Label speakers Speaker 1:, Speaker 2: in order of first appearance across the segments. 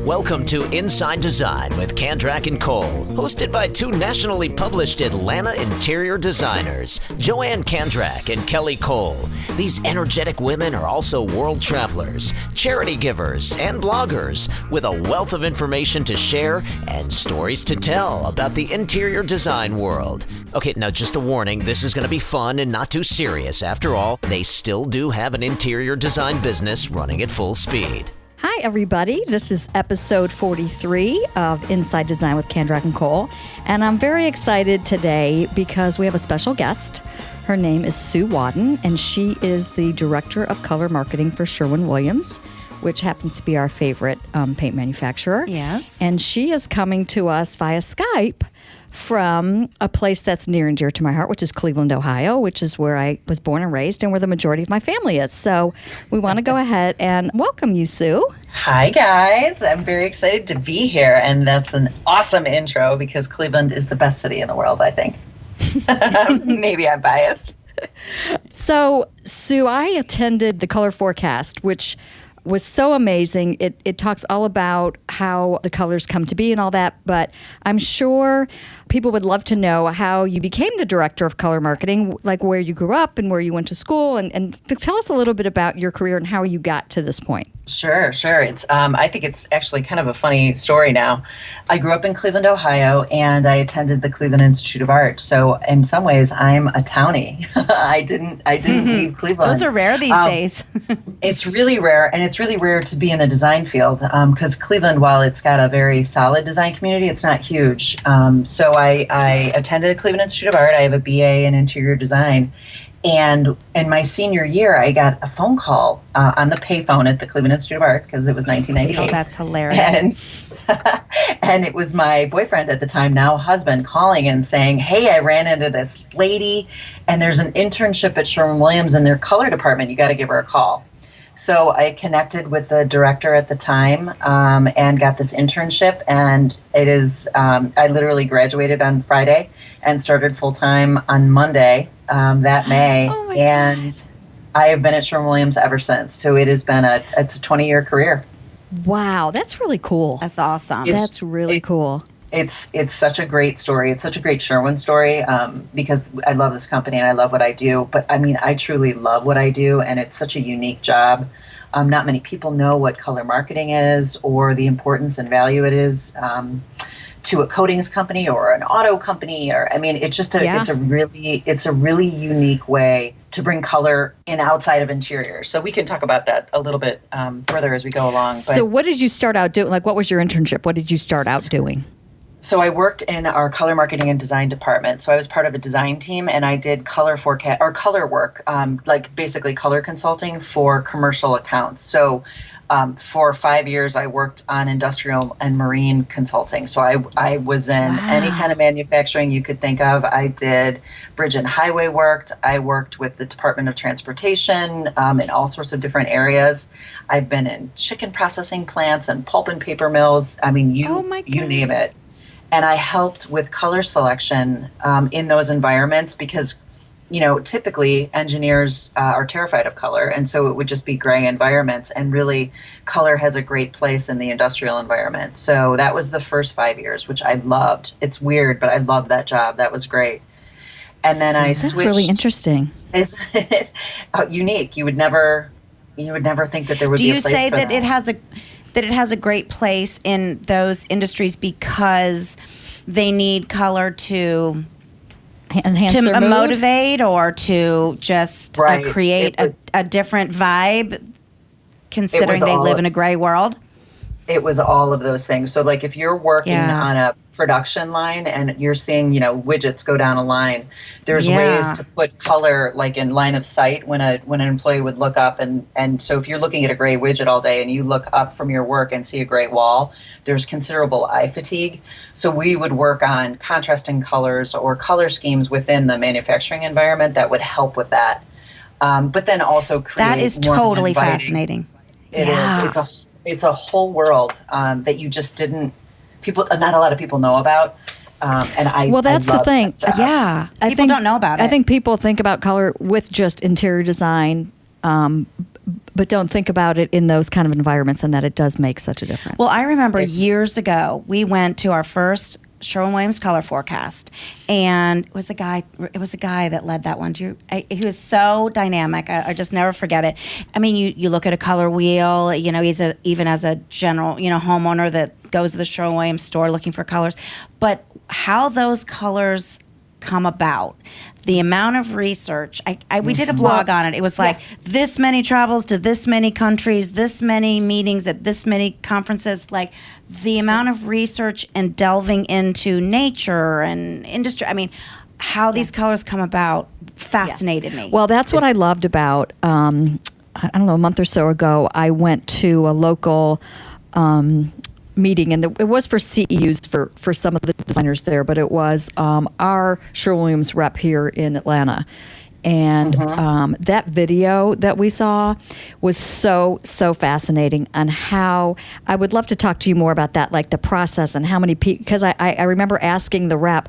Speaker 1: Welcome to Inside Design with Kandrak and Cole, hosted by two nationally published Atlanta interior designers, Joanne Kandrak and Kelly Cole. These energetic women are also world travelers, charity givers, and bloggers with a wealth of information to share and stories to tell about the interior design world. Okay, now just a warning, this is going to be fun and not too serious. After all, they still do have an interior design business running at full speed.
Speaker 2: Hi, everybody. This is episode 43 of Inside Design with Kandrak and Cole. And I'm very excited today because we have a special guest. Her name is Sue Wadden, and she is the Director of Color Marketing for Sherwin Williams, which happens to be our favorite paint manufacturer.
Speaker 3: Yes.
Speaker 2: And she is coming to us via Skype from a place that's near and dear to my heart, which is Cleveland, Ohio, which is where I was born and raised and where the majority of my family is. So we want to go ahead and welcome you, Sue.
Speaker 4: Hi, guys. I'm very excited to be here. And that's an awesome intro because Cleveland is the best city in the world, I think. Maybe I'm biased.
Speaker 2: So, Sue, I attended the Color Forecast, which was so amazing. It talks all about how the colors come to be and all that, but I'm sure people would love to know how you became the director of color marketing, like where you grew up and where you went to school, and tell us a little bit about your career and how you got to this point.
Speaker 4: Sure. It's I think it's actually kind of a funny story now. I grew up in Cleveland, Ohio, and I attended the Cleveland Institute of Art. So in some ways, I'm a townie. I didn't leave Cleveland.
Speaker 3: Those are rare these days.
Speaker 4: It's really rare, and it's really rare to be in the design field because Cleveland, while it's got a very solid design community, it's not huge. So I attended the Cleveland Institute of Art. I have a BA in interior design. And in my senior year, I got a phone call on the payphone at the Cleveland Institute of Art because it was 1998.
Speaker 3: Oh, that's hilarious.
Speaker 4: And it was my boyfriend at the time, now husband, calling and saying, hey, I ran into this lady and there's an internship at Sherwin Williams in their color department. You got to give her a call. So I connected with the director at the time and got this internship. And it is, I literally graduated on Friday and started full-time on Monday that May.
Speaker 3: Oh
Speaker 4: and I have been at Sherwin Williams ever since. So it has been it's a 20-year career.
Speaker 2: Wow, that's really cool.
Speaker 3: That's awesome.
Speaker 2: That's really cool.
Speaker 4: It's such a great story. It's such a great Sherwin story because I love this company and I love what I do. But I mean, I truly love what I do, and it's such a unique job. Not many people know what color marketing is or the importance and value it is to a coatings company or an auto company. Or I mean, it's a really unique way to bring color in outside of interior. So we can talk about that a little bit further as we go along.
Speaker 2: So what did you start out doing? Like, what was your internship? What did you start out doing?
Speaker 4: So I worked in our color marketing and design department. So I was part of a design team, and I did color forecast or color work, like basically color consulting for commercial accounts. So for 5 years, I worked on industrial and marine consulting. So I was in any kind of manufacturing you could think of. I did bridge and highway work. I worked with the Department of Transportation in all sorts of different areas. I've been in chicken processing plants and pulp and paper mills. I mean, you name it. And I helped with color selection in those environments because, you know, typically engineers are terrified of color. And so it would just be gray environments. And really, color has a great place in the industrial environment. So that was the first 5 years, which I loved. It's weird, but I loved that job. That was great. And then I switched. That's
Speaker 2: really interesting.
Speaker 4: Is it unique? You would never think that there would be a place for that.
Speaker 3: Do you say that it has a great place in those industries because they need color to
Speaker 2: enhance their mood?
Speaker 3: Motivate or to just create a different vibe, considering they live in a gray world?
Speaker 4: It was all of those things. So like if you're working on a production line and you're seeing, you know, widgets go down a line, there's ways to put color like in line of sight when an employee would look up. And so if you're looking at a gray widget all day and you look up from your work and see a gray wall, there's considerable eye fatigue. So we would work on contrasting colors or color schemes within the manufacturing environment that would help with that. But then also create
Speaker 3: that is totally fascinating.
Speaker 4: It is. It's a whole world that you just didn't. Not a lot of people know about.
Speaker 2: Well, that's the thing.
Speaker 3: People don't know about it.
Speaker 2: I think people think about color with just interior design, but don't think about it in those kind of environments, and that it does make such a difference.
Speaker 3: Well, I remember years ago, we went to our first Sherwin Williams color forecast, and it was a guy that led that one. He was so dynamic. I just never forget it. I mean, you look at a color wheel, he's even as a general, homeowner that goes to the Sherwin Williams store looking for colors, but how those colors come about, the amount of research. We did a blog on it. It was like this many travels to this many countries, this many meetings at this many conferences. Like the amount of research and delving into nature and industry. I mean, how these colors come about fascinated me.
Speaker 2: Well, that's what I loved about. I don't know, a month or so ago, I went to a local meeting, and it was for CEUs for some of the designers there, but it was our Sherwin Williams rep here in Atlanta. And that video that we saw was so fascinating on how, I would love to talk to you more about that, like the process and how many people, because I remember asking the rep,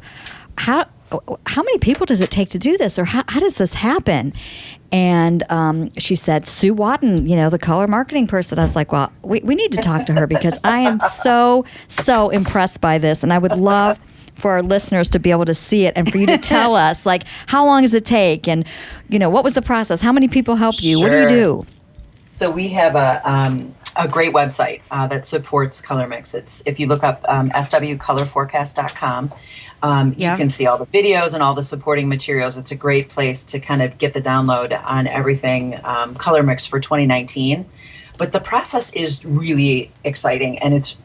Speaker 2: how many people does it take to do this, or how does this happen? And she said, Sue Wadden, the color marketing person. I was like, well, we need to talk to her because I am so impressed by this. And I would love for our listeners to be able to see it and for you to tell us, like, how long does it take? And, what was the process? How many people help you?
Speaker 4: Sure.
Speaker 2: What do you do?
Speaker 4: So we have a great website that supports Colormix. It's, if you look up swcolorforecast.com, you can see all the videos and all the supporting materials. It's a great place to kind of get the download on everything Colormix for 2019. But the process is really exciting, and it's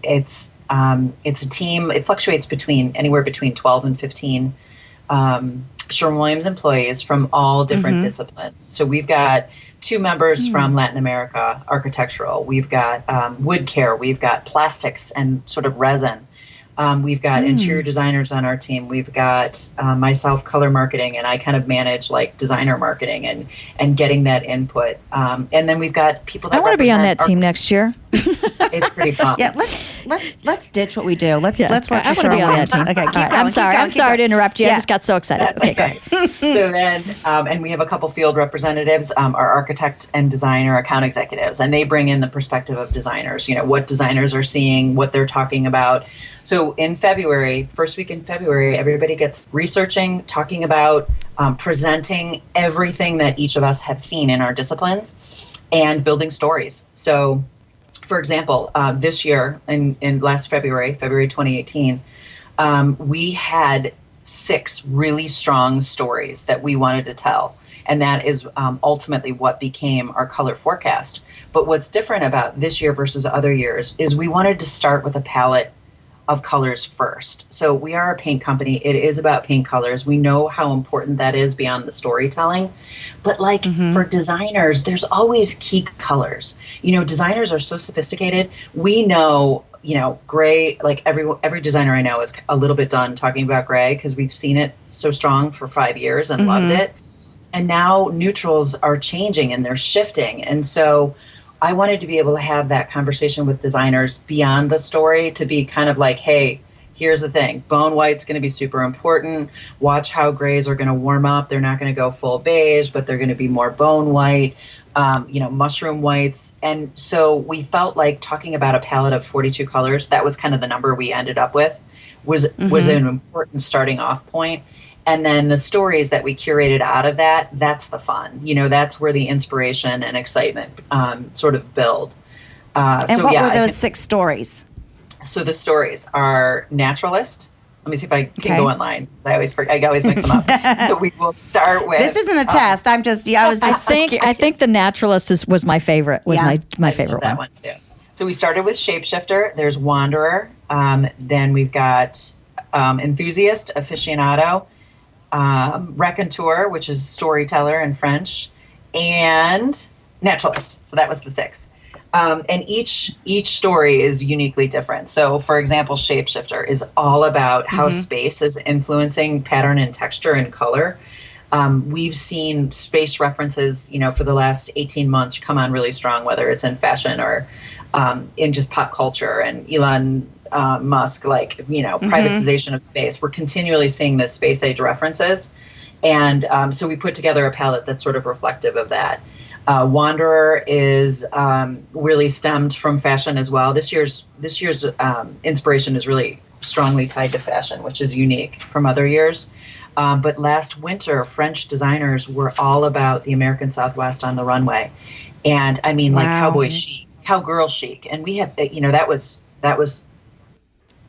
Speaker 4: a team. It fluctuates anywhere between 12 and 15 Sherwin Williams employees from all different disciplines. So we've got 2 members from Latin America, architectural. We've got wood care. We've got plastics and sort of resin. We've got interior designers on our team. We've got myself, color marketing, and I kind of manage like designer marketing and getting that input. And then we've got people that
Speaker 2: I want to be on that team next year.
Speaker 4: It's pretty fun.
Speaker 3: Yeah, let's ditch what we do. Let's watch.
Speaker 2: I want to be on that team.
Speaker 3: Okay, keep going.
Speaker 2: I'm sorry to interrupt you.
Speaker 3: Yeah.
Speaker 2: I just got so excited.
Speaker 4: That's
Speaker 2: Okay,
Speaker 4: okay. So then, and we have a couple field representatives, our architect and designer account executives, and they bring in the perspective of designers, what designers are seeing, what they're talking about. So in February, first week in February, everybody gets researching, talking about, presenting everything that each of us have seen in our disciplines and building stories. So for example, this year in last February 2018, we had 6 really strong stories that we wanted to tell. And that is ultimately what became our color forecast. But what's different about this year versus other years is we wanted to start with a palette of colors first. So we are a paint company. It is about paint colors. We know how important that is beyond the storytelling. But like for designers, there's always key colors. Designers are so sophisticated. We know, gray, like every designer I know is a little bit done talking about gray because we've seen it so strong for 5 years and loved it. And now neutrals are changing and they're shifting. And so I wanted to be able to have that conversation with designers beyond the story to be kind of like, hey, here's the thing. Bone white's going to be super important. Watch how grays are going to warm up. They're not going to go full beige, but they're going to be more bone white, mushroom whites. And so we felt like talking about a palette of 42 colors, that was kind of the number we ended up with, was an important starting off point. And then the stories that we curated out of that, that's the fun. That's where the inspiration and excitement sort of build.
Speaker 3: And what were those 6 stories?
Speaker 4: So the stories are naturalist. Let me see if I can go online. I always mix them up. So we will start with.
Speaker 3: This isn't a test. I
Speaker 2: think the naturalist was my favorite. My favorite
Speaker 4: that one too. So we started with shapeshifter. There's wanderer. Then we've got enthusiast, aficionado. Raconteur, which is storyteller in French, and naturalist. So that was the 6. And each story is uniquely different. So, for example, shapeshifter is all about how space is influencing pattern and texture and color. We've seen space references, for the last 18 months come on really strong, whether it's in fashion or in just pop culture. And Elon Musk, privatization of space. We're continually seeing the space age references. And so we put together a palette that's sort of reflective of that. Wanderer is really stemmed from fashion as well. This year's inspiration is really strongly tied to fashion, which is unique from other years. But last winter, French designers were all about the American Southwest on the runway. And I mean, like cowboy chic, cowgirl chic. And we have, that was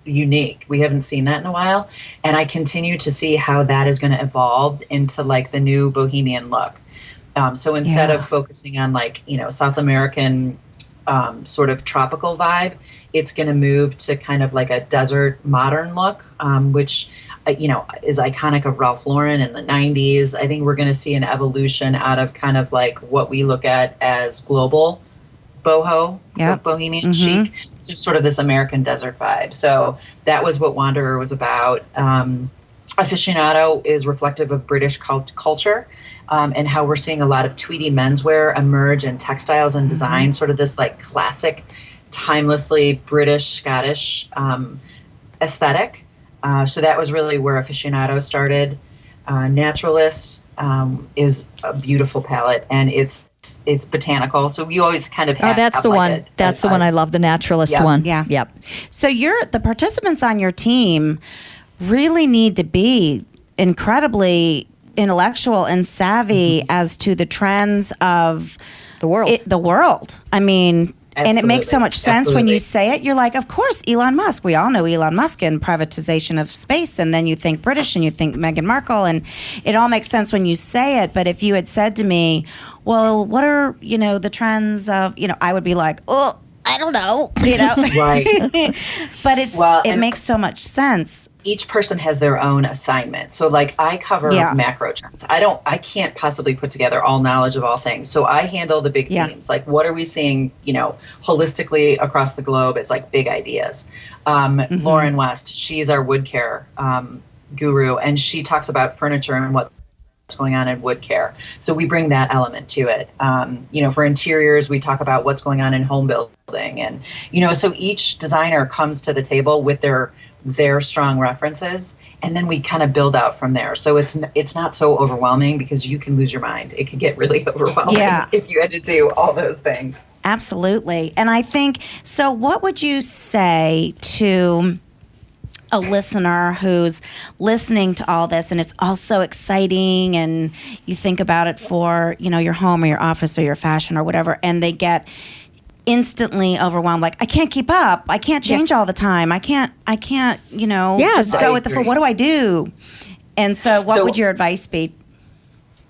Speaker 4: unique. We haven't seen that in a while. And I continue to see how that is going to evolve into like the new bohemian look. So instead of focusing on like, South American sort of tropical vibe, it's going to move to kind of like a desert modern look, which is iconic of Ralph Lauren in the 90s. I think we're going to see an evolution out of kind of like what we look at as global boho, bohemian chic, just sort of this American desert vibe. So that was what Wanderer was about. Aficionado is reflective of British culture and how we're seeing a lot of tweedy menswear emerge in textiles and design, sort of this like classic, timelessly British, Scottish aesthetic. So that was really where Aficionado started. Naturalist is a beautiful palette, and it's botanical. So you always kind of
Speaker 2: that's the one. That's the one I love, the Naturalist one.
Speaker 3: Yeah.
Speaker 2: Yep.
Speaker 3: So the participants on your team really need to be incredibly intellectual and savvy as to the trends of
Speaker 2: the world.
Speaker 3: I mean,
Speaker 4: Absolutely.
Speaker 3: And it makes so much sense when you say it. You're like, of course, Elon Musk. We all know Elon Musk and privatization of space. And then you think British and you think Meghan Markle. And it all makes sense when you say it. But if you had said to me, well, what are, the trends of, I would be like, oh, I don't know,
Speaker 4: Right.
Speaker 3: But it makes so much sense.
Speaker 4: Each person has their own assignment. So like I cover macro trends. I can't possibly put together all knowledge of all things. So I handle the big themes. Like what are we seeing, holistically across the globe as like big ideas. Lauren West, she's our wood care guru, and she talks about furniture and what's going on in wood care. So we bring that element to it. For interiors, we talk about what's going on in home building. And, so each designer comes to the table with their strong references, and then we kind of build out from there. So it's not so overwhelming because you can lose your mind. It can get really overwhelming if you had to do all those things.
Speaker 3: Absolutely. And I think, so what would you say to a listener who's listening to all this and it's all so exciting and you think about it for, your home or your office or your fashion or whatever, and they get instantly overwhelmed, like, I can't keep up. I can't change all the time. I can't, just go with the flow. What do I do? And so what would your advice be?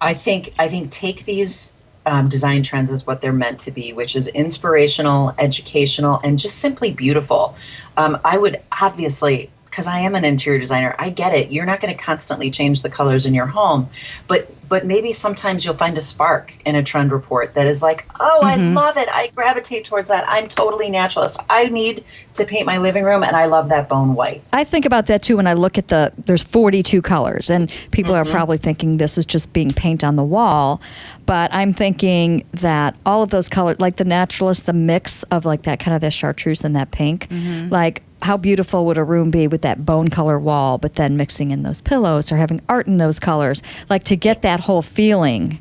Speaker 4: I think take these design trends as what they're meant to be, which is inspirational, educational, and just simply beautiful. I would obviously, because I am an interior designer, I get it. You're not going to constantly change the colors in your home, but maybe sometimes you'll find a spark in a trend report that is like, oh, I love it. I gravitate towards that. I'm totally naturalist. I need to paint my living room, and I love that bone white.
Speaker 2: I think about that too when I look at there's 42 colors, and people are probably thinking this is just being paint on the wall, but I'm thinking that all of those colors, like the naturalist, the mix of like that kind of the chartreuse and that pink, like how beautiful would a room be with that bone color wall, but then mixing in those pillows or having art in those colors, like to get that whole feeling.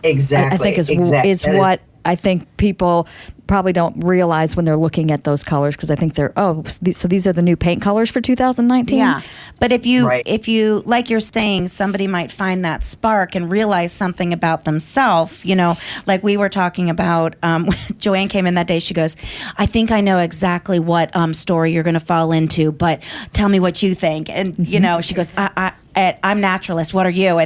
Speaker 4: Exactly.
Speaker 2: I think is what I think people probably don't realize when they're looking at those colors, because I think they're, so these are the new paint colors for 2019?
Speaker 3: Yeah. But if you, like you're saying, somebody might find that spark and realize something about themselves, like we were talking about, Joanne came in that day, she goes, I think I know exactly what story you're going to fall into, but tell me what you think. And, she goes, I'm naturalist. What are you?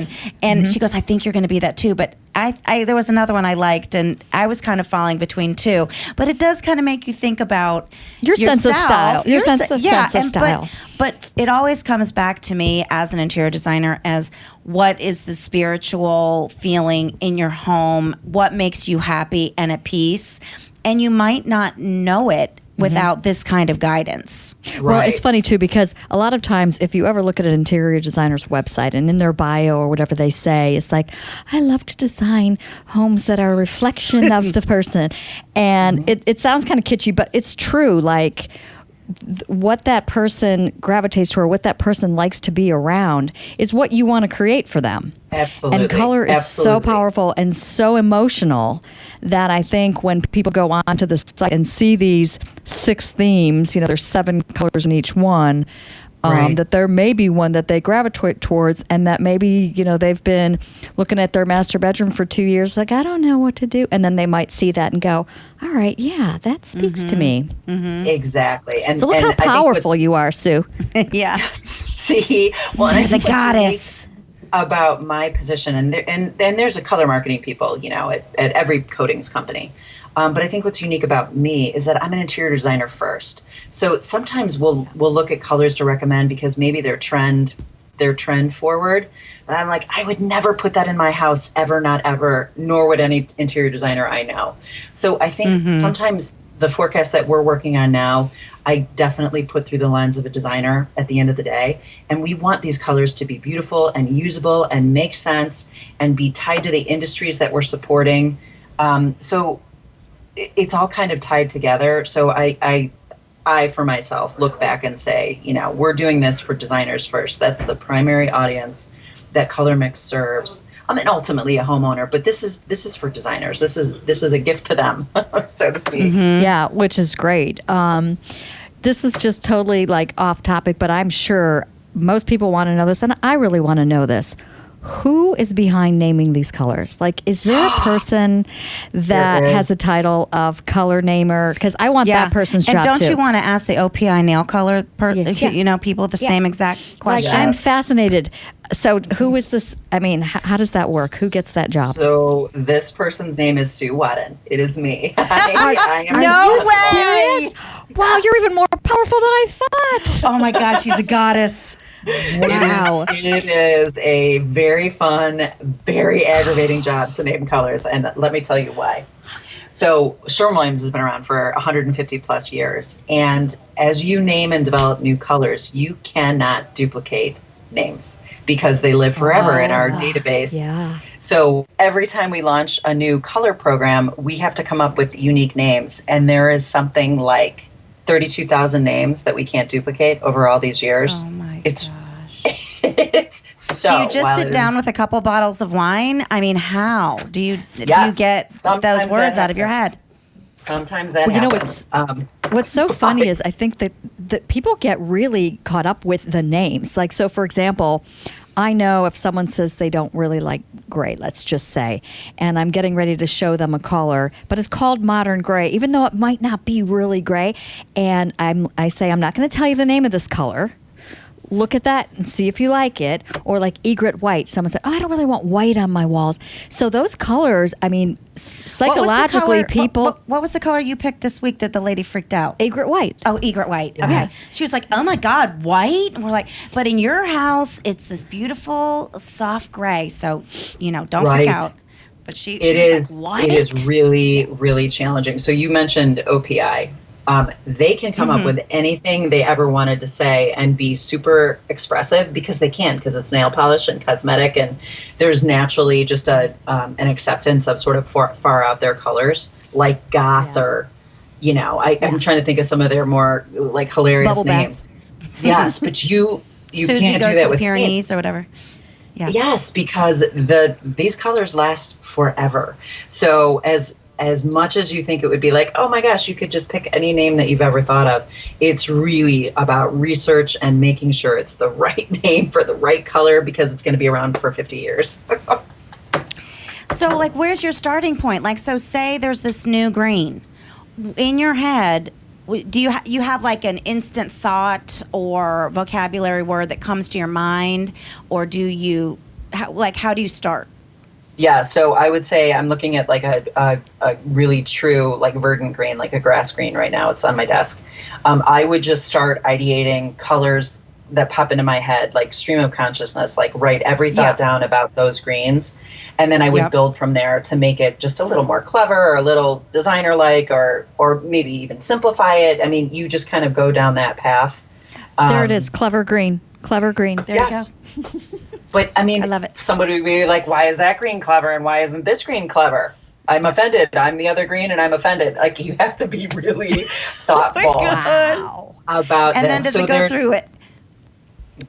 Speaker 3: And she goes, I think you're going to be that too. But I there was another one I liked, and I was kind of falling between two. But it does kind of make you think about
Speaker 2: your
Speaker 3: yourself,
Speaker 2: sense of style. Your sense of style.
Speaker 3: But it always comes back to me as an interior designer as what is the spiritual feeling in your home? What makes you happy and at peace? And you might not know it without this kind of guidance.
Speaker 4: Right.
Speaker 2: Well, it's funny too, because a lot of times if you ever look at an interior designer's website and in their bio or whatever they say, it's like, I love to design homes that are a reflection of the person. And it sounds kind of kitschy, but it's true. Like, what that person gravitates toward, what that person likes to be around, is what you want to create for them.
Speaker 4: Absolutely.
Speaker 2: And color is so powerful and so emotional that I think when people go onto the site and see these 6 themes, there's 7 colors in each one, that there may be one that they gravitate towards, and that maybe, they've been looking at their master bedroom for 2 years, like, I don't know what to do. And then they might see that and go, all right, yeah, that speaks to me.
Speaker 4: Exactly. And
Speaker 2: so look how powerful you are, Sue.
Speaker 3: Yeah.
Speaker 4: See, well, and I
Speaker 3: the
Speaker 4: think what's
Speaker 3: goddess.
Speaker 4: unique about my position, and there's a color marketing people, at every coatings company. But I think what's unique about me is that I'm an interior designer first. So sometimes we'll look at colors to recommend because maybe they're trend forward. But I'm like, I would never put that in my house, ever, not ever, nor would any interior designer I know. So I think sometimes the forecast that we're working on now, I definitely put through the lens of a designer at the end of the day. And we want these colors to be beautiful and usable and make sense and be tied to the industries that we're supporting. So it's all kind of tied together. So I for myself look back and say, we're doing this for designers first. That's the primary audience that Colormix serves. And ultimately a homeowner, but this is for designers. This is a gift to them, so to speak.
Speaker 2: Yeah, which is great. This is just totally like off topic, but I'm sure most people want to know this, and I really want to know this. Who is behind naming these colors? Like, is there a person that has a title of color namer? Because I want that person's job too.
Speaker 3: And don't you want to ask the OPI nail color, people the same exact question?
Speaker 2: I'm fascinated. So who is this? I mean, how does that work? Who gets that job?
Speaker 4: So this person's name is Sue Wadden. It is me. I am
Speaker 3: no way!
Speaker 2: Wow, you're even more powerful than I thought.
Speaker 3: Oh my gosh, she's a goddess.
Speaker 2: Wow.
Speaker 4: It is a very fun, very aggravating job to name colors. And let me tell you why. So Sherwin Williams has been around for 150 plus years. And as you name and develop new colors, you cannot duplicate names because they live forever in our database.
Speaker 2: Yeah.
Speaker 4: So every time we launch a new color program, we have to come up with unique names. And there is something like 32,000 names that we can't duplicate over all these years.
Speaker 3: Oh my
Speaker 4: gosh.
Speaker 3: It's
Speaker 4: so
Speaker 3: do you just sit down with a couple bottles of wine? I mean, how do you get those words out of your head?
Speaker 4: Sometimes that happens.
Speaker 2: What's so funny is I think that people get really caught up with the names. Like, so for example, I know if someone says they don't really like gray, let's just say, and I'm getting ready to show them a color, but it's called modern gray, even though it might not be really gray. And I say, I'm not going to tell you the name of this color. Look at that and see if you like it. Or like egret white. Someone said, I don't really want white on my walls. So those colors, I mean, psychologically, people...
Speaker 3: What was the color you picked this week that the lady freaked out?
Speaker 2: Egret white.
Speaker 3: Oh, egret white. Okay.
Speaker 4: Yes.
Speaker 3: She was like, oh my God, white? And we're like, but in your house, it's this beautiful, soft gray. So, don't freak out. But she was like, what?
Speaker 4: It is really, really challenging. So you mentioned OPI. They can come up with anything they ever wanted to say and be super expressive because they can, because it's nail polish and cosmetic, and there's naturally just an acceptance of sort of far out there colors like goth or, I'm trying to think of some of their more like hilarious
Speaker 2: Bubble
Speaker 4: names. Yes, but you
Speaker 3: Susie
Speaker 4: can't
Speaker 3: goes
Speaker 4: do that
Speaker 3: to
Speaker 4: with
Speaker 3: Pyrenees or whatever. Yeah.
Speaker 4: Yes, because these colors last forever. So as much as you think it would be like, oh my gosh, you could just pick any name that you've ever thought of, it's really about research and making sure it's the right name for the right color because it's going to be around for 50 years.
Speaker 3: So, like, where's your starting point? Like, so say there's this new green. In your head, do you have like an instant thought or vocabulary word that comes to your mind? Or do you, how do you start?
Speaker 4: Yeah, so I would say I'm looking at like a really true like verdant green, like a grass green right now. It's on my desk. I would just start ideating colors that pop into my head, like stream of consciousness, like write every thought down about those greens. And then I would build from there to make it just a little more clever or a little designer-like or maybe even simplify it. I mean, you just kind of go down that path.
Speaker 2: There it is, clever green. Clever green.
Speaker 3: There you go.
Speaker 4: But I mean,
Speaker 3: I love it.
Speaker 4: Somebody would be like, why is that green clever and why isn't this green clever? I'm offended. I'm the other green and I'm offended. Like, you have to be really thoughtful about
Speaker 3: and
Speaker 4: this.
Speaker 3: then does it go through it?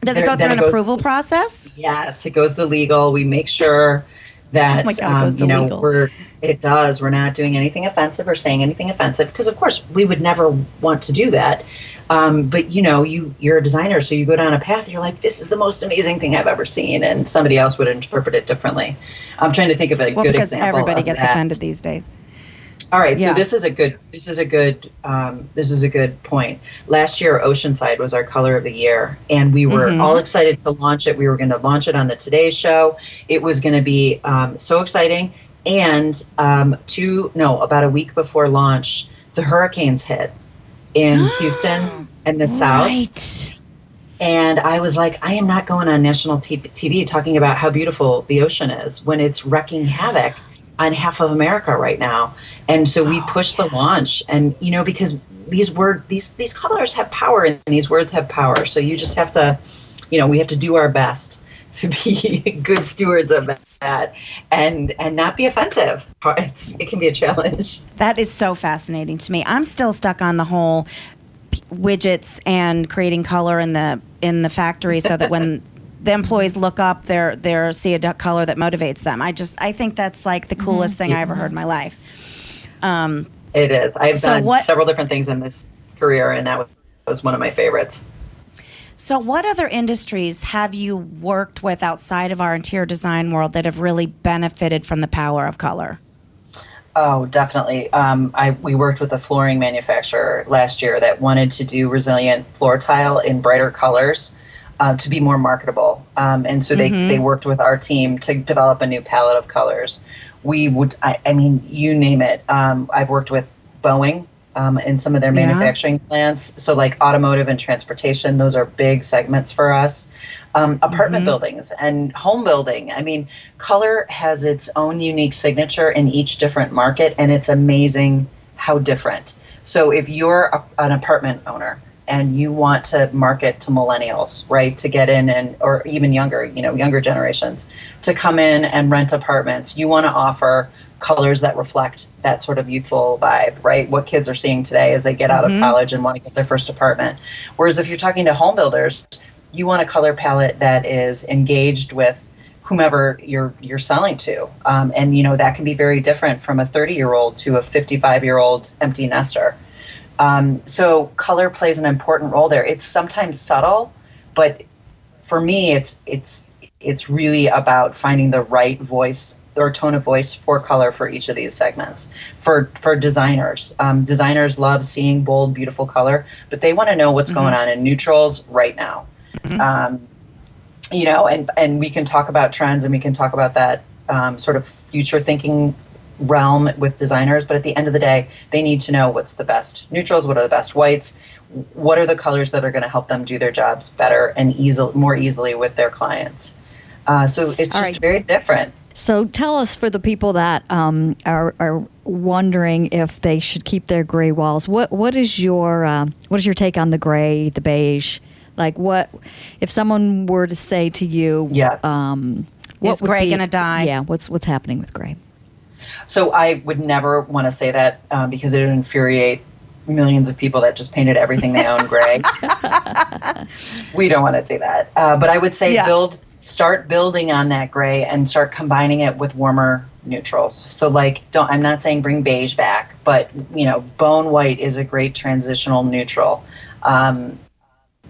Speaker 3: Does it go through an approval process?
Speaker 4: Yes, it goes to legal. We make sure that,
Speaker 3: oh my God, it goes to legal.
Speaker 4: It does. We're not doing anything offensive or saying anything offensive, because of course we would never want to do that. But you're a designer, so you go down a path, you're like, this is the most amazing thing I've ever seen, and somebody else would interpret it differently. I'm trying to think of a good
Speaker 3: because
Speaker 4: example.
Speaker 3: Everybody gets
Speaker 4: that.
Speaker 3: Offended these days.
Speaker 4: All right, so this is a good point. Last year, Oceanside was our color of the year, and we were all excited to launch it. We were going to launch it on the Today Show. It was going to be so exciting. And about a week before launch, the hurricanes hit in Houston and the South.
Speaker 3: Right.
Speaker 4: And I was like, I am not going on national TV talking about how beautiful the ocean is when it's wreaking havoc on half of America right now. And so we pushed the launch, and because these colors have power and these words have power. So you just have to, we have to do our best to be good stewards of that and not be offensive. It can be a challenge.
Speaker 3: That is so fascinating to me. I'm still stuck on the whole widgets and creating color in the factory so that when the employees look up, they see a color that motivates them. I think that's like the coolest thing I ever heard in my life.
Speaker 4: It is. I've done several different things in this career, and that was one of my favorites.
Speaker 3: So what other industries have you worked with outside of our interior design world that have really benefited from the power of color?
Speaker 4: Oh, definitely. We worked with a flooring manufacturer last year that wanted to do resilient floor tile in brighter colors to be more marketable. And so they worked with our team to develop a new palette of colors. I mean, you name it. I've worked with Boeing in some of their manufacturing plants. So like automotive and transportation, those are big segments for us. Apartment buildings and home building. I mean, color has its own unique signature in each different market, and it's amazing how different. So if you're an apartment owner and you want to market to millennials, right, to get in or even younger, younger generations to come in and rent apartments, you want to offer colors that reflect that sort of youthful vibe, right? What kids are seeing today as they get out of college and want to get their first apartment. Whereas if you're talking to home builders, you want a color palette that is engaged with whomever you're selling to. And, that can be very different from a 30-year-old to a 55-year-old empty nester. So color plays an important role there. It's sometimes subtle, but for me, it's really about finding the right voice or tone of voice for color for each of these segments. For designers, designers love seeing bold, beautiful color, but they want to know what's going on in neutrals right now. And we can talk about trends and we can talk about that sort of future thinking realm with designers, but at the end of the day, they need to know what's the best neutrals, what are the best whites, what are the colors that are going to help them do their jobs better and more easily with their clients. So it's just very different.
Speaker 2: So tell us, for the people that are wondering if they should keep their gray walls, what is your take on the gray, the beige? Like, what if someone were to say to you,
Speaker 3: "Yes, is gray going to die?"
Speaker 2: Yeah, what's happening with gray?
Speaker 4: So I would never want to say that because it would infuriate millions of people that just painted everything they own gray. We don't want to do that. But I would say start building on that gray and start combining it with warmer neutrals. So I'm not saying bring beige back, but bone white is a great transitional neutral.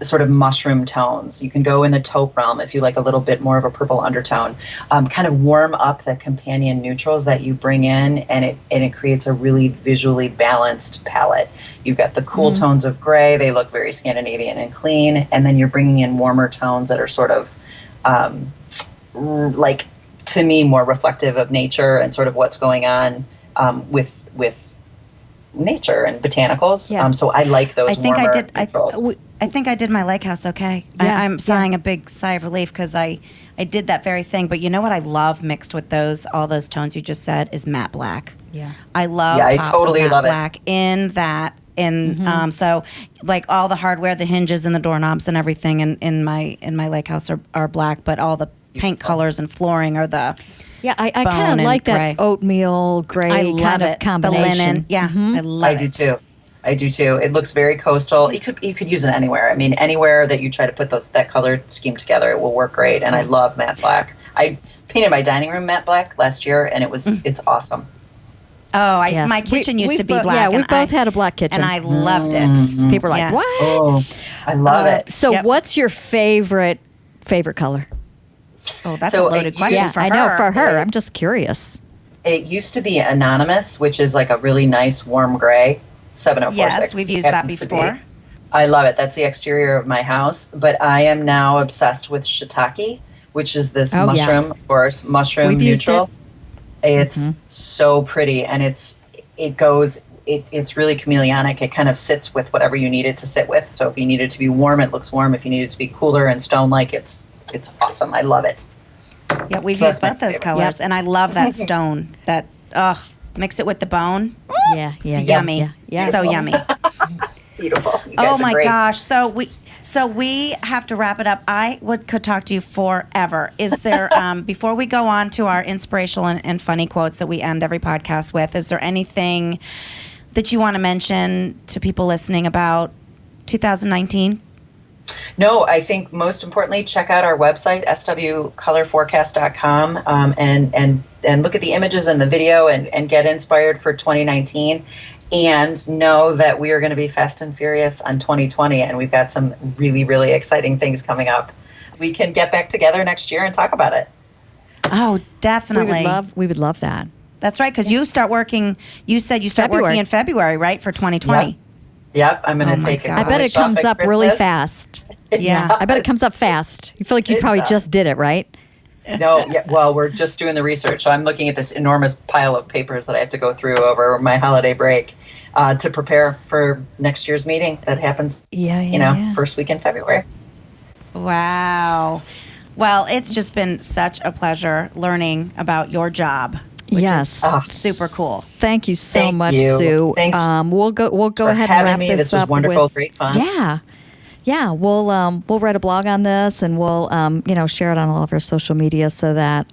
Speaker 4: Sort of mushroom tones. You can go in the taupe realm if you like a little bit more of a purple undertone. Kind of warm up the companion neutrals that you bring in, and it creates a really visually balanced palette. You've got the cool tones of gray; they look very Scandinavian and clean, and then you're bringing in warmer tones that are sort of to me more reflective of nature and sort of what's going on with nature and botanicals.
Speaker 3: Yeah.
Speaker 4: So I like those warmer neutrals.
Speaker 3: I think I did my lake house okay. Yeah, I'm sighing a big sigh of relief because I did that very thing. But you know what I love mixed with all those tones you just said is matte black.
Speaker 2: Yeah.
Speaker 3: I love
Speaker 4: I
Speaker 3: pops
Speaker 4: totally
Speaker 3: of matte
Speaker 4: love
Speaker 3: black in that. So like all the hardware, the hinges and the doorknobs and everything in my lake house are black, but all the paint colors and flooring are the
Speaker 2: Yeah, I
Speaker 3: bone
Speaker 2: kind of
Speaker 3: and
Speaker 2: like
Speaker 3: gray.
Speaker 2: that oatmeal gray
Speaker 3: I love
Speaker 2: kind of
Speaker 3: it.
Speaker 2: combination.
Speaker 3: The linen. Yeah, I love
Speaker 4: I
Speaker 3: it.
Speaker 4: do too. I do too. It looks very coastal. You could use it anywhere. I mean, anywhere that you try to put that color scheme together, it will work great. And I love matte black. I painted my dining room matte black last year, and it's awesome.
Speaker 3: Oh,
Speaker 2: Yes.
Speaker 3: my kitchen used to be
Speaker 2: both,
Speaker 3: black.
Speaker 2: Yeah, we
Speaker 3: and
Speaker 2: both had a black kitchen.
Speaker 3: and I loved it.
Speaker 2: People are like,
Speaker 3: Yeah.
Speaker 2: what?
Speaker 4: Oh, I love it.
Speaker 2: So
Speaker 3: Yep.
Speaker 2: what's your favorite color?
Speaker 3: Oh, that's
Speaker 4: So
Speaker 3: a loaded
Speaker 4: it
Speaker 3: question
Speaker 2: Yeah,
Speaker 3: for
Speaker 2: I
Speaker 3: her.
Speaker 2: know for her. I'm just curious.
Speaker 4: It used to be Anonymous, which is like a really nice warm gray, 7046.
Speaker 3: Yes, we've used that
Speaker 4: happens to be.
Speaker 3: before.
Speaker 4: I love it. That's the exterior of my house. But I am now obsessed with shiitake, which is this
Speaker 2: Oh, yeah.
Speaker 4: mushroom, of course, mushroom
Speaker 2: We've used
Speaker 4: neutral. It's so pretty, and it's really chameleonic. It kind of sits with whatever you need it to sit with. So if you need it to be warm, it looks warm. If you need it to be cooler and stone-like, it's awesome. I love it.
Speaker 3: Yeah, we've
Speaker 4: So
Speaker 3: used
Speaker 4: that's my
Speaker 3: both those
Speaker 4: favorite.
Speaker 3: colors,
Speaker 2: Yep.
Speaker 3: and I love that stone. That mix it with the bone.
Speaker 2: Yeah,
Speaker 3: It's
Speaker 2: yeah,
Speaker 3: yummy.
Speaker 2: yeah.
Speaker 3: So yummy.
Speaker 4: Beautiful. You
Speaker 3: Oh
Speaker 4: guys are
Speaker 3: my
Speaker 4: great.
Speaker 3: gosh! So we have to wrap it up. I could talk to you forever. Is there before we go on to our inspirational and funny quotes that we end every podcast with? Is there anything that you want to mention to people listening about 2019?
Speaker 4: No, I think most importantly, check out our website, swcolorforecast.com, and look at the images and the video and get inspired for 2019. And know that we are going to be fast and furious on 2020, and we've got some really, really exciting things coming up. We can get back together next year and talk about it.
Speaker 3: Oh, definitely.
Speaker 2: We would love that.
Speaker 3: That's right, because you start working. You said you start
Speaker 2: February.
Speaker 3: working in February, right, for 2020.
Speaker 4: Yep, I'm going
Speaker 3: Oh
Speaker 4: to
Speaker 3: my
Speaker 4: take
Speaker 3: God.
Speaker 2: I bet it
Speaker 4: week off
Speaker 2: comes
Speaker 4: at
Speaker 2: up really
Speaker 4: Christmas.
Speaker 2: fast.
Speaker 4: It
Speaker 3: Yeah.
Speaker 2: I bet it
Speaker 4: does.
Speaker 2: comes up fast. You feel like you
Speaker 4: It
Speaker 2: probably
Speaker 4: does.
Speaker 2: just did it, right?
Speaker 4: No, yeah, well, we're just doing the research. So I'm looking at this enormous pile of papers that I have to go through over my holiday break to prepare for next year's meeting that happens,
Speaker 2: Yeah.
Speaker 4: first week in February.
Speaker 3: Wow. Well, it's just been such a pleasure learning about your job. Which
Speaker 2: Yes.
Speaker 3: is super cool.
Speaker 2: Thank you so
Speaker 4: Thank
Speaker 2: much,
Speaker 4: you.
Speaker 2: Sue.
Speaker 4: Thanks
Speaker 2: We'll go
Speaker 4: for
Speaker 2: ahead and
Speaker 4: having
Speaker 2: wrap
Speaker 4: me.
Speaker 2: this
Speaker 4: This was
Speaker 2: up
Speaker 4: wonderful,
Speaker 2: with-
Speaker 4: great fun.
Speaker 2: Yeah. We'll write a blog on this, and we'll share it on all of our social media so that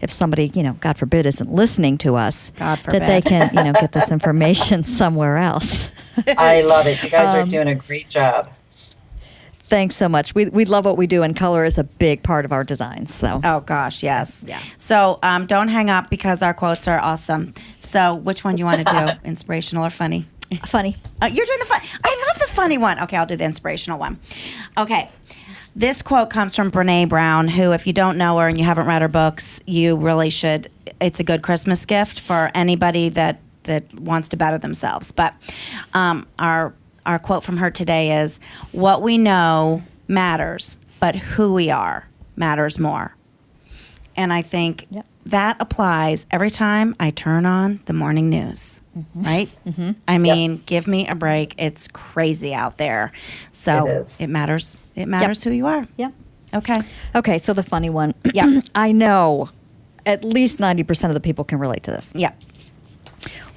Speaker 2: if somebody God forbid isn't listening to us,
Speaker 3: God
Speaker 2: that they
Speaker 3: forbid.
Speaker 2: can get this information somewhere else.
Speaker 4: I love it. You guys are doing a great job.
Speaker 2: Thanks so much. We love what we do, and color is a big part of our designs. So
Speaker 3: Oh gosh, yes.
Speaker 2: Yeah.
Speaker 3: So don't hang up because our quotes are awesome. So which one you want to do? Inspirational or funny?
Speaker 2: funny.
Speaker 3: You're doing the fun. I love the funny one. Okay, I'll do the inspirational one. Okay. This quote comes from Brene Brown, who, if you don't know her and you haven't read her books, you really should. It's a good Christmas gift for anybody that wants to better themselves. But our quote from her today is, "What we know matters, but who we are matters more." And I think that applies every time I turn on the morning news, right? I mean, give me a break. It's crazy out there. So
Speaker 4: It is.
Speaker 3: it matters. It matters who you are.
Speaker 2: Yep.
Speaker 3: Okay.
Speaker 2: Okay, so the funny one.
Speaker 3: Yeah.
Speaker 2: I know at least 90% of the people can relate to this.
Speaker 3: Yeah.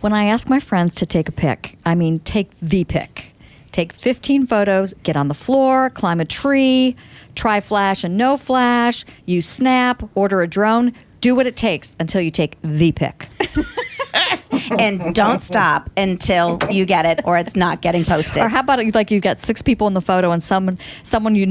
Speaker 2: When I ask my friends to take a pic, I mean take the pic. Take 15 photos, get on the floor, climb a tree, try flash and no flash, use Snap, order a drone, do what it takes until you take the pic.
Speaker 3: And don't stop until you get it or it's not getting posted.
Speaker 2: Or how about it, like you've got 6 people in the photo and someone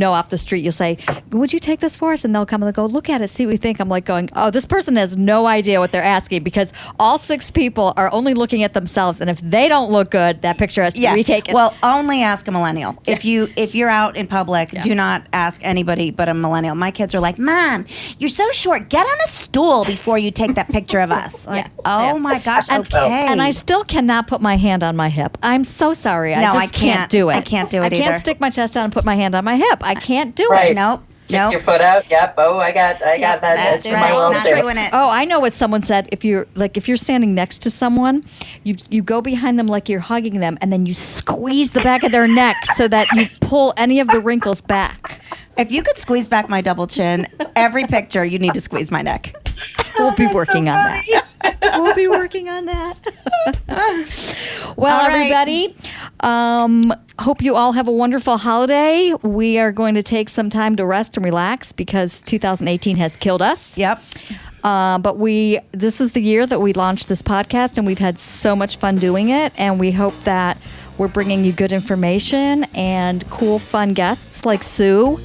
Speaker 2: off the street, you'll say, would you take this for us? And they'll come and they'll go, look at it, see what you think. I'm like going, oh, this person has no idea what they're asking because all 6 people are only looking at themselves. And if they don't look good, that picture has to be retaken.
Speaker 3: Well, only ask a millennial. If you're out in public, do not ask anybody but a millennial. My kids are like, Mom, you're so short. Get on a stool before you take that picture of us. Like, oh my gosh, okay.
Speaker 2: And I still cannot put my hand on my hip. I'm so sorry.
Speaker 3: No,
Speaker 2: I just can't do it.
Speaker 3: I can't do it
Speaker 2: I can't
Speaker 3: either.
Speaker 2: stick my chest out and put my hand on my hip. I can't do
Speaker 4: Right.
Speaker 2: it.
Speaker 3: Nope.
Speaker 4: Kick
Speaker 3: Nope.
Speaker 4: your foot out. Yep. Oh, I got that.
Speaker 3: That's
Speaker 4: That's for my
Speaker 3: right.
Speaker 4: world
Speaker 3: Not
Speaker 4: too.
Speaker 3: doing it.
Speaker 2: Oh, I know what someone said. If you're standing next to someone, you go behind them like you're hugging them, and then you squeeze the back of their neck so that you pull any of the wrinkles back.
Speaker 3: If you could squeeze back my double chin, every picture you need to squeeze my neck.
Speaker 2: We'll be working on that. We'll be working on that. Well,
Speaker 3: All right.
Speaker 2: everybody, hope you all have a wonderful holiday. We are going to take some time to rest and relax because 2018 has killed us.
Speaker 3: Yep.
Speaker 2: But this is the year that we launched this podcast, and we've had so much fun doing it. And we hope that we're bringing you good information and cool, fun guests like Sue.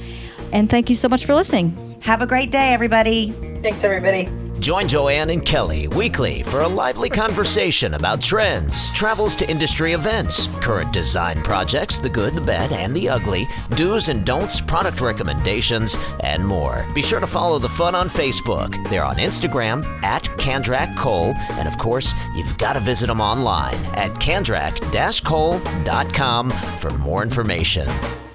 Speaker 2: And thank you so much for listening.
Speaker 3: Have a great day, everybody.
Speaker 4: Thanks, everybody.
Speaker 1: Join Joanne and Kelly weekly for a lively conversation about trends, travels to industry events, current design projects, the good, the bad, and the ugly, do's and don'ts, product recommendations, and more. Be sure to follow the fun on Facebook. They're on Instagram at Kandrak-Cole, and of course, you've got to visit them online at kandrak-cole.com for more information.